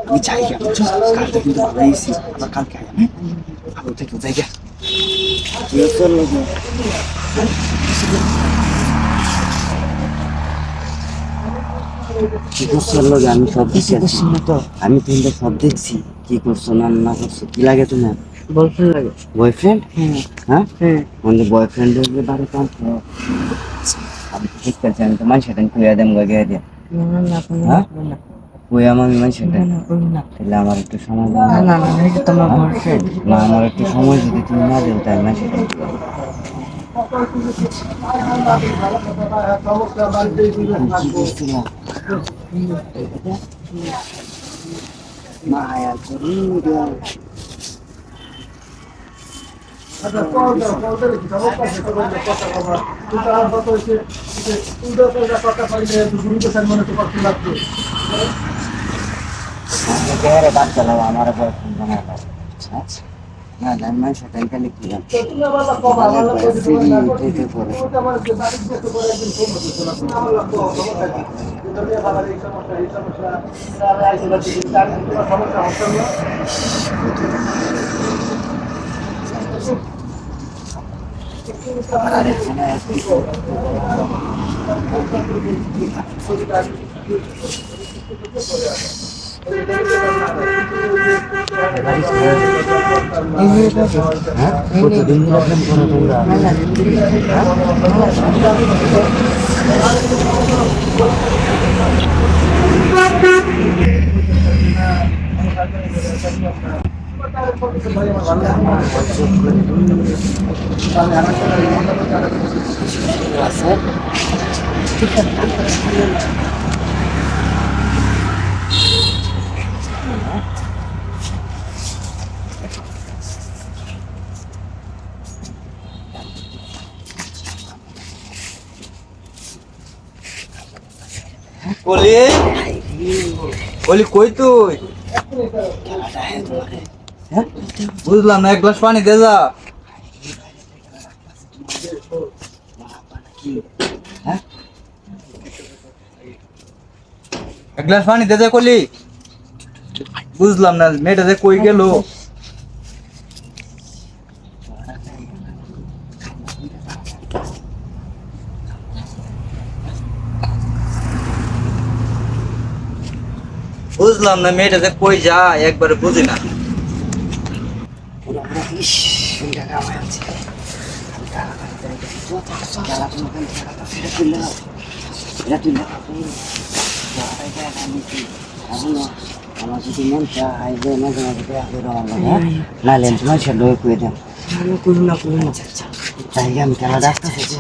আমি যাই গা, বুঝছো? কালকে কিন্তু ভালো হয়েছি, আবার কালকে আয়, হ্যাঁ? ভালো থেকো, যাই গা। কি করছো ওর লগে? আমি সব দেখছি না তো। আমি কিন্তু সব দেখছি, কি করছো না না করছো। কি লাগে তোমার? বয়ফ্রেন্ড লাগে। বয়ফ্রেন্ড? হ্যাঁ, হ্যাঁ আমাদের বয়ফ্রেন্ডের বাড়িতে আনছো? আমি তো ঠিক করছি, আমি তো মানুষটা কুইয়া দেম গিয়ে দিয়ে। না না কোনো হ্যাঁ, না কুইয়া আমি মানুষটা, না কোনো না তাহলে আমার একটু সময় দাও না না। না না এটা তোমার বয়ফ্রেন্ড। না, আমার একটু সময় যদি তুমি না দেও, তাই মানুষটা কি করছিলাম? মায়া চুরি রে বাদ চালাও, আমার বয়ফ্রেন্ড বানালো। আচ্ছা, না জান মানুষটা খালি কি জান থেকে পরে আর এখানে হ্যাঁ, কতদিন ধরে প্রেম করো তোমরা? বলি বলি কই তুই? হ্যাঁ, বুঝলাম না, এক গ্লাস পানি দে যা। হ্যাঁ, এক গ্লাস পানি দে যা কলি। বুঝলাম না মেয়েটা যে কই গেল। বুঝলাম না মেয়েটা যে কই যায়, একবারে বুঝি না। ইস, টাকা আমার আছে। আমার যদি মন চায় যে মাঝে মাঝে দেখা করে আমার লাগে, হ্যাঁ? নাহলে তোমার সে লয়ে কুয়ে দেন। কোনো না তাই আমি খেলা ডাকতেছি,